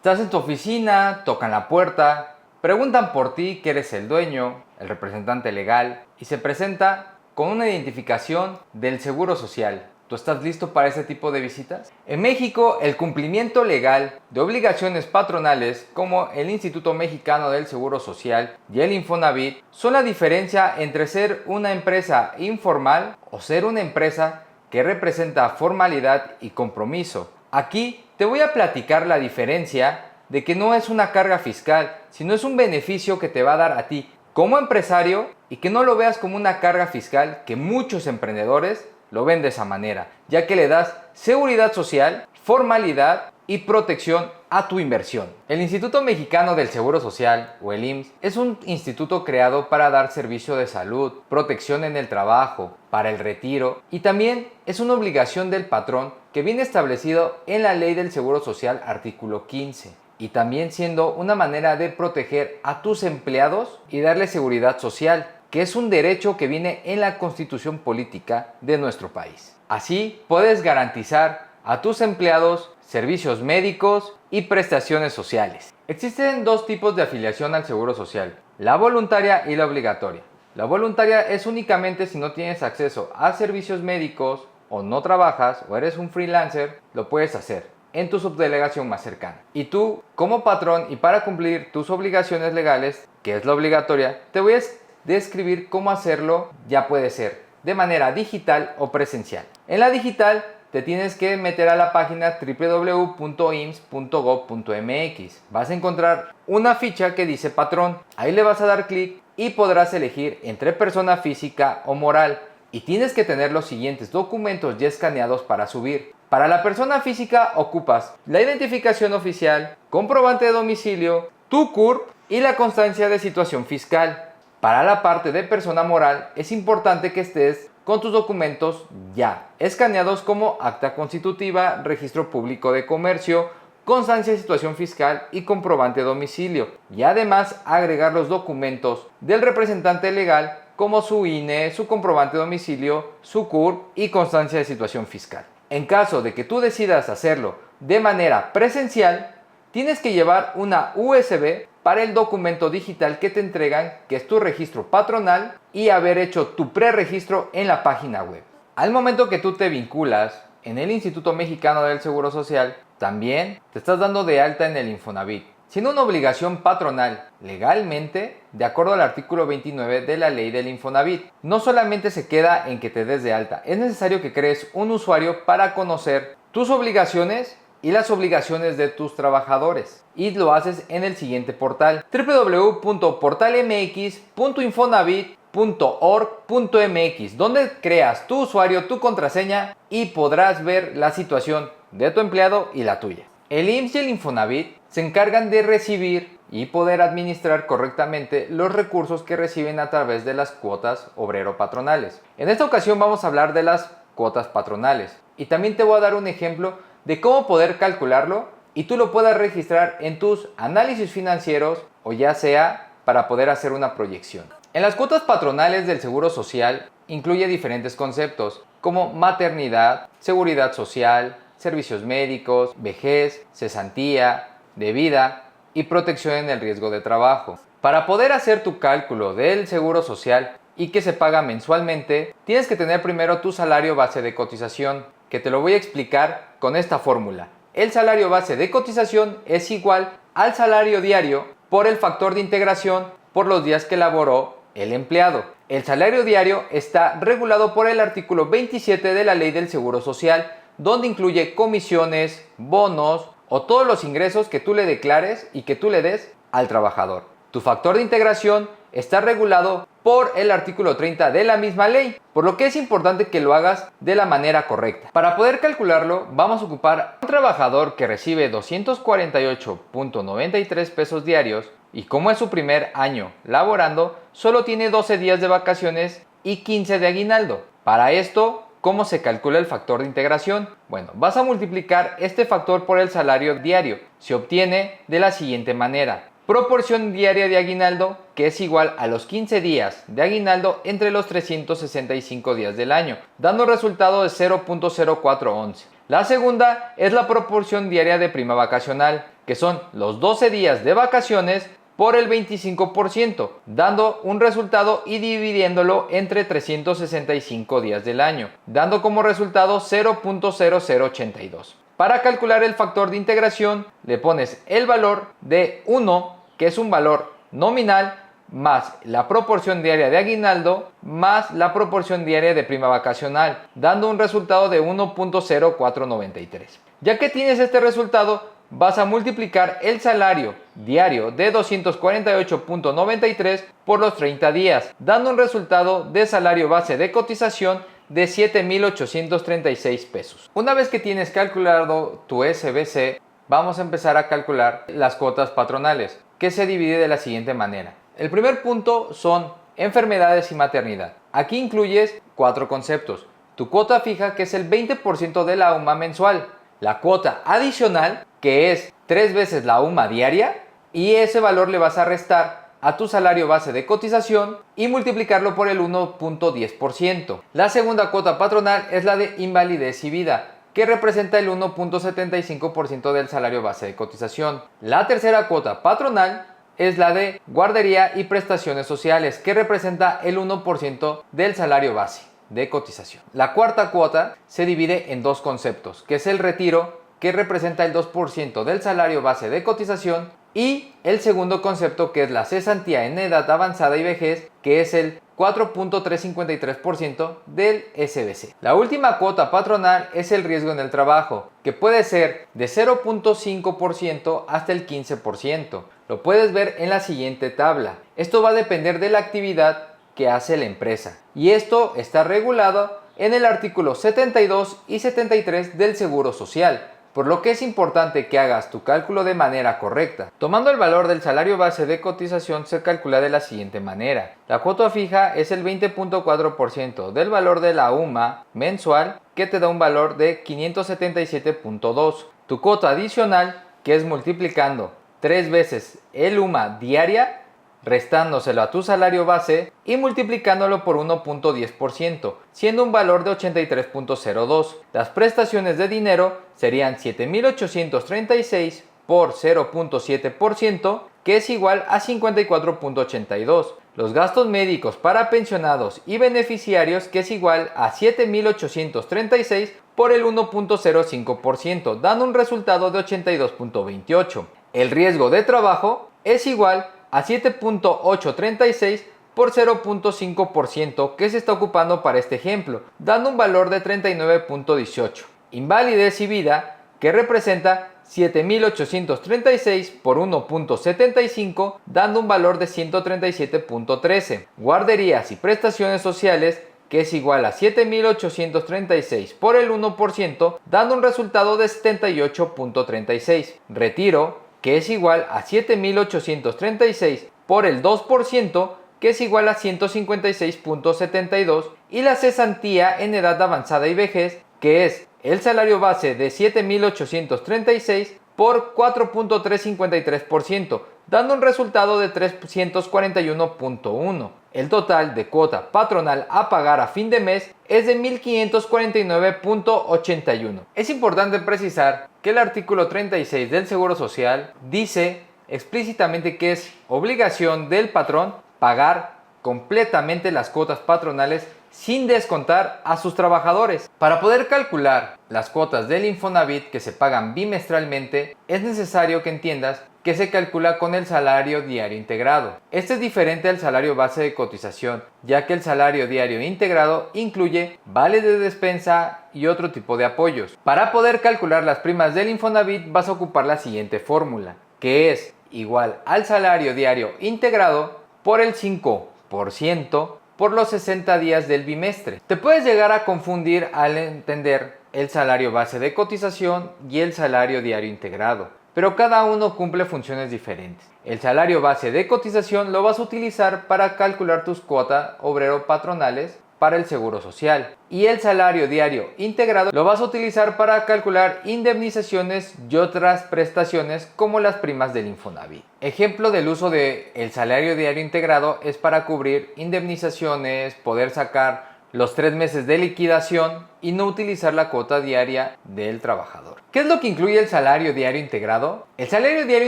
Estás en tu oficina, tocan la puerta, preguntan por ti que eres el dueño, el representante legal, y se presenta con una identificación del Seguro Social. ¿Tú estás listo para ese tipo de visitas? En México, el cumplimiento legal de obligaciones patronales como el Instituto Mexicano del Seguro Social y el Infonavit son la diferencia entre ser una empresa informal o ser una empresa que representa formalidad y compromiso. Aquí te voy a platicar la diferencia de que no es una carga fiscal, sino es un beneficio que te va a dar a ti como empresario y que no lo veas como una carga fiscal, que muchos emprendedores lo ven de esa manera, ya que le das seguridad social, formalidad y protección a tu inversión. El Instituto Mexicano del Seguro Social, o el IMSS, es un instituto creado para dar servicio de salud, protección en el trabajo, para el retiro, y también es una obligación del patrón que viene establecido en la Ley del Seguro Social, artículo 15. Y también siendo una manera de proteger a tus empleados y darles seguridad social, que es un derecho que viene en la Constitución Política de nuestro país. Así puedes garantizar a tus empleados servicios médicos y prestaciones sociales. Existen dos tipos de afiliación al Seguro Social, la voluntaria y la obligatoria. La voluntaria es únicamente si no tienes acceso a servicios médicos o no trabajas o eres un freelancer, lo puedes hacer en tu subdelegación más cercana. Y tú, como patrón y para cumplir tus obligaciones legales, que es la obligatoria, te voy a describir cómo hacerlo. Ya puede ser de manera digital o presencial. En la digital te tienes que meter a la página www.ims.gov.mx. Vas a encontrar una ficha que dice patrón. Ahí le vas a dar clic y podrás elegir entre persona física o moral. Y tienes que tener los siguientes documentos ya escaneados para subir. Para la persona física ocupas la identificación oficial, comprobante de domicilio, tu CURP y la constancia de situación fiscal. Para la parte de persona moral es importante que estés con tus documentos ya escaneados como acta constitutiva, registro público de comercio, constancia de situación fiscal y comprobante de domicilio. Y además agregar los documentos del representante legal como su INE, su comprobante de domicilio, su CURP y constancia de situación fiscal. En caso de que tú decidas hacerlo de manera presencial, tienes que llevar una USB para el documento digital que te entregan, que es tu registro patronal, y haber hecho tu preregistro en la página web. Al momento que tú te vinculas en el Instituto Mexicano del Seguro Social, también te estás dando de alta en el Infonavit, siendo una obligación patronal legalmente, de acuerdo al artículo 29 de la ley del Infonavit. No solamente se queda en que te des de alta, es necesario que crees un usuario para conocer tus obligaciones y las obligaciones de tus trabajadores, y lo haces en el siguiente portal: www.portalmx.infonavit.org.mx, donde creas tu usuario, tu contraseña y podrás ver la situación de tu empleado y la tuya. El IMSS y el Infonavit se encargan de recibir y poder administrar correctamente los recursos que reciben a través de las cuotas obrero-patronales. En esta ocasión vamos a hablar de las cuotas patronales y también te voy a dar un ejemplo de cómo poder calcularlo y tú lo puedas registrar en tus análisis financieros o ya sea para poder hacer una proyección. En las cuotas patronales del Seguro Social incluye diferentes conceptos como maternidad, seguridad social, servicios médicos, vejez, cesantía, de vida y protección en el riesgo de trabajo. Para poder hacer tu cálculo del Seguro Social y que se paga mensualmente, tienes que tener primero tu salario base de cotización, que te lo voy a explicar con esta fórmula. El salario base de cotización es igual al salario diario por el factor de integración por los días que laboró el empleado. El salario diario está regulado por el artículo 27 de la Ley del Seguro Social, donde incluye comisiones, bonos o todos los ingresos que tú le declares y que tú le des al trabajador. Tu factor de integración está regulado por el artículo 30 de la misma ley, por lo que es importante que lo hagas de la manera correcta. Para poder calcularlo, vamos a ocupar a un trabajador que recibe 248.93 pesos diarios y como es su primer año laborando, solo tiene 12 días de vacaciones y 15 de aguinaldo. Para esto, ¿cómo se calcula el factor de integración? Bueno, vas a multiplicar este factor por el salario diario. Se obtiene de la siguiente manera: proporción diaria de aguinaldo, que es igual a los 15 días de aguinaldo entre los 365 días del año, dando resultado de 0.0411. La segunda es la proporción diaria de prima vacacional, que son los 12 días de vacaciones, por el 25%, dando un resultado y dividiéndolo entre 365 días del año, dando como resultado 0.0082. Para calcular el factor de integración, le pones el valor de 1, que es un valor nominal, más la proporción diaria de aguinaldo, más la proporción diaria de prima vacacional, dando un resultado de 1.0493. Ya que tienes este resultado, vas a multiplicar el salario diario de 248.93 por los 30 días, dando un resultado de salario base de cotización de 7,836 pesos. Una vez que tienes calculado tu SBC, vamos a empezar a calcular las cuotas patronales, que se divide de la siguiente manera. El primer punto son enfermedades y maternidad. Aquí incluyes 4 conceptos. Tu cuota fija, que es el 20% de la UMA mensual. La cuota adicional, que es 3 veces la UMA diaria, y ese valor le vas a restar a tu salario base de cotización y multiplicarlo por el 1.10%. La segunda cuota patronal es la de invalidez y vida, que representa el 1.75% del salario base de cotización. La tercera cuota patronal es la de guardería y prestaciones sociales, que representa el 1% del salario base de cotización. La cuarta cuota se divide en 2 conceptos, que es el retiro, que representa el 2% del salario base de cotización, y el segundo concepto, que es la cesantía en edad avanzada y vejez, que es el 4.353% del SBC. La última cuota patronal es el riesgo en el trabajo, que puede ser de 0.5% hasta el 15%. Lo puedes ver en la siguiente tabla. Esto va a depender de la actividad que hace la empresa, y esto está regulado en el artículo 72 y 73 del Seguro Social, por lo que es importante que hagas tu cálculo de manera correcta. Tomando el valor del salario base de cotización, se calcula de la siguiente manera. La cuota fija es el 20.4% del valor de la UMA mensual, que te da un valor de 577.2. Tu cuota adicional, que es multiplicando 3 veces el UMA diaria, restándoselo a tu salario base y multiplicándolo por 1.10%, siendo un valor de 83.02. Las prestaciones de dinero serían 7.836 por 0.7%, que es igual a 54.82. Los gastos médicos para pensionados y beneficiarios, que es igual a 7.836 por el 1.05%, dando un resultado de 82.28. El riesgo de trabajo es igual a 7.836 por 0.5%, que se está ocupando para este ejemplo, dando un valor de 39.18. Invalidez y vida, que representa 7.836 por 1.75, dando un valor de 137.13. Guarderías y prestaciones sociales, que es igual a 7.836 por el 1%, dando un resultado de 78.36. Retiro, que es igual a 7.836 por el 2%, que es igual a 156.72, y la cesantía en edad avanzada y vejez, que es el salario base de 7.836 por 4.353%, dando un resultado de 341.1. El total de cuota patronal a pagar a fin de mes es de 1.549.81. Es importante precisar que el artículo 36 del Seguro Social dice explícitamente que es obligación del patrón pagar completamente las cuotas patronales sin descontar a sus trabajadores. Para poder calcular las cuotas del Infonavit que se pagan bimestralmente, es necesario que entiendas que se calcula con el salario diario integrado. Este es diferente al salario base de cotización, ya que el salario diario integrado incluye vales de despensa y otro tipo de apoyos. Para poder calcular las primas del Infonavit vas a ocupar la siguiente fórmula, que es igual al salario diario integrado por el 5% por los 60 días del bimestre. Te puedes llegar a confundir al entender el salario base de cotización y el salario diario integrado, pero cada uno cumple funciones diferentes. El salario base de cotización lo vas a utilizar para calcular tus cuotas obrero patronales para el Seguro Social, y el salario diario integrado lo vas a utilizar para calcular indemnizaciones y otras prestaciones como las primas del Infonavit. Ejemplo del uso del salario diario integrado es para cubrir indemnizaciones, poder sacar los 3 meses de liquidación y no utilizar la cuota diaria del trabajador. ¿Qué es lo que incluye el salario diario integrado? El salario diario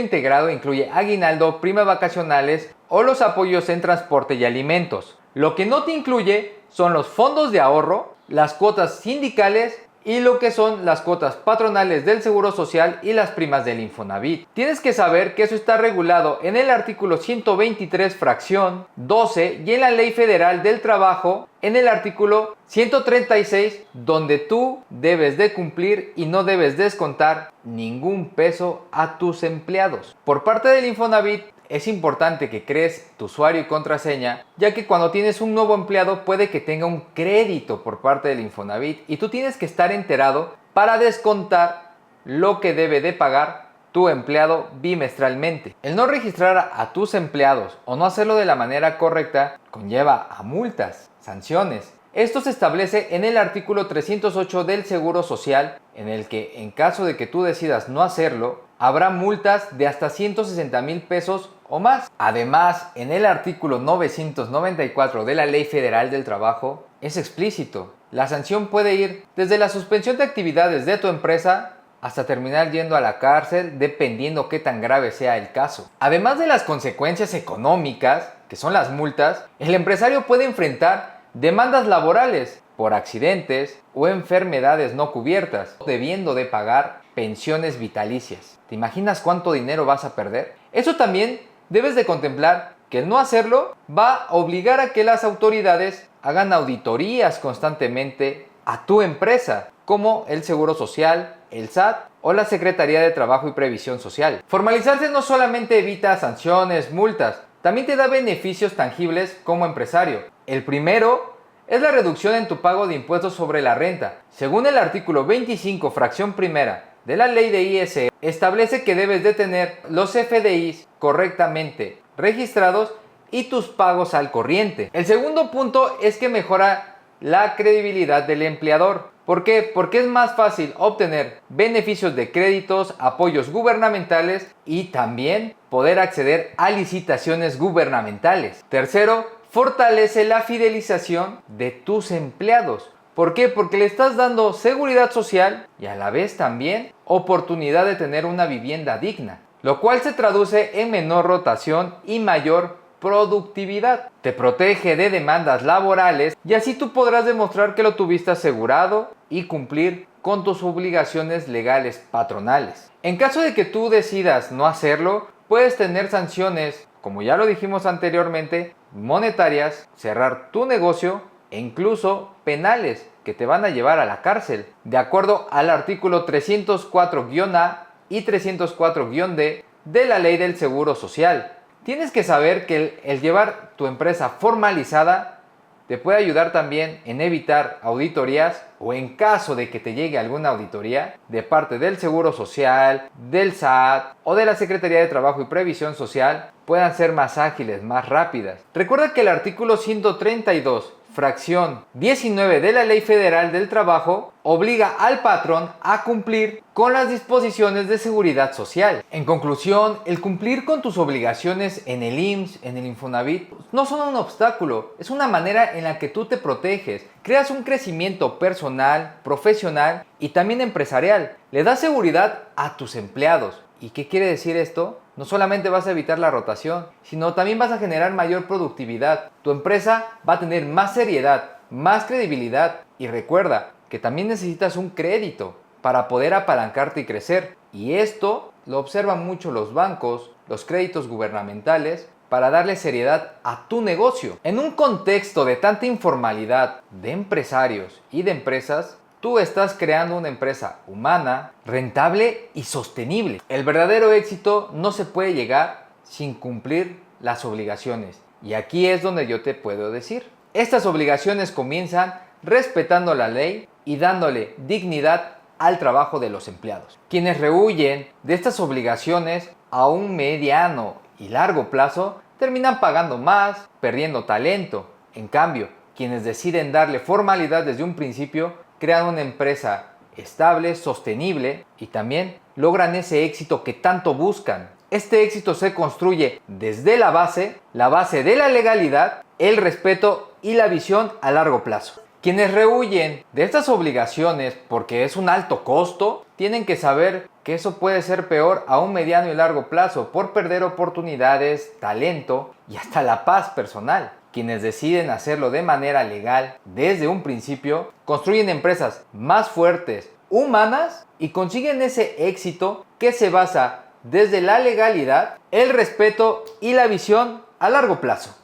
integrado incluye aguinaldo, primas vacacionales o los apoyos en transporte y alimentos. Lo que no te incluye son los fondos de ahorro, las cuotas sindicales y lo que son las cuotas patronales del Seguro Social y las primas del Infonavit. Tienes que saber que eso está regulado en el artículo 123 fracción 12 y en la Ley Federal del Trabajo en el artículo 136, donde tú debes de cumplir y no debes descontar ningún peso a tus empleados. Por parte del Infonavit, es importante que crees tu usuario y contraseña, ya que cuando tienes un nuevo empleado puede que tenga un crédito por parte del Infonavit y tú tienes que estar enterado para descontar lo que debe de pagar tu empleado bimestralmente. El no registrar a tus empleados o no hacerlo de la manera correcta conlleva a multas, sanciones. Esto se establece en el artículo 308 del Seguro Social, en el que en caso de que tú decidas no hacerlo, habrá multas de hasta 160,000 pesos o más. Además, en el artículo 994 de la Ley Federal del Trabajo es explícito. La sanción puede ir desde la suspensión de actividades de tu empresa hasta terminar yendo a la cárcel, dependiendo qué tan grave sea el caso. Además de las consecuencias económicas, que son las multas, el empresario puede enfrentar demandas laborales por accidentes o enfermedades no cubiertas, debiendo de pagar pensiones vitalicias. ¿Te imaginas cuánto dinero vas a perder? Eso también debes de contemplar, que el no hacerlo va a obligar a que las autoridades hagan auditorías constantemente a tu empresa, como el Seguro Social, el SAT o la Secretaría de Trabajo y Previsión Social. Formalizarse no solamente evita sanciones, multas, también te da beneficios tangibles como empresario. El primero es la reducción en tu pago de impuestos sobre la renta. Según el artículo 25, fracción primera de la ley de ISE, establece que debes de tener los FDIs correctamente registrados y tus pagos al corriente. El segundo punto es que mejora la credibilidad del empleador. ¿Por qué? Porque es más fácil obtener beneficios de créditos, apoyos gubernamentales y también poder acceder a licitaciones gubernamentales. Tercero, fortalece la fidelización de tus empleados. ¿Por qué? Porque le estás dando seguridad social y a la vez también oportunidad de tener una vivienda digna, lo cual se traduce en menor rotación y mayor productividad. Te protege de demandas laborales y así tú podrás demostrar que lo tuviste asegurado y cumplir con tus obligaciones legales patronales. En caso de que tú decidas no hacerlo, puedes tener sanciones, como ya lo dijimos anteriormente, monetarias, cerrar tu negocio e incluso penales que te van a llevar a la cárcel, de acuerdo al artículo 304-A y 304-D de la Ley del Seguro Social. Tienes que saber que el llevar tu empresa formalizada te puede ayudar también en evitar auditorías o en caso de que te llegue alguna auditoría de parte del Seguro Social, del SAT o de la Secretaría de Trabajo y Previsión Social puedan ser más ágiles, más rápidas. Recuerda que el artículo 132, fracción 19 de la Ley Federal del Trabajo obliga al patrón a cumplir con las disposiciones de seguridad social. En conclusión, el cumplir con tus obligaciones en el IMSS, en el Infonavit, no son un obstáculo, es una manera en la que tú te proteges, creas un crecimiento personal, profesional y también empresarial. Le das seguridad a tus empleados. ¿Y qué quiere decir esto? No solamente vas a evitar la rotación, sino también vas a generar mayor productividad. Tu empresa va a tener más seriedad, más credibilidad y recuerda que también necesitas un crédito para poder apalancarte y crecer. Y esto lo observan mucho los bancos, los créditos gubernamentales, para darle seriedad a tu negocio. En un contexto de tanta informalidad de empresarios y de empresas, tú estás creando una empresa humana, rentable y sostenible. El verdadero éxito no se puede llegar sin cumplir las obligaciones. Y aquí es donde yo te puedo decir. Estas obligaciones comienzan respetando la ley y dándole dignidad al trabajo de los empleados. Quienes rehuyen de estas obligaciones a un mediano y largo plazo terminan pagando más, perdiendo talento. En cambio, quienes deciden darle formalidad desde un principio crean una empresa estable, sostenible y también logran ese éxito que tanto buscan. Este éxito se construye desde la base de la legalidad, el respeto y la visión a largo plazo. Quienes rehuyen de estas obligaciones porque es un alto costo, tienen que saber que eso puede ser peor a un mediano y largo plazo por perder oportunidades, talento y hasta la paz personal. Quienes deciden hacerlo de manera legal desde un principio, construyen empresas más fuertes, humanas y consiguen ese éxito que se basa desde la legalidad, el respeto y la visión a largo plazo.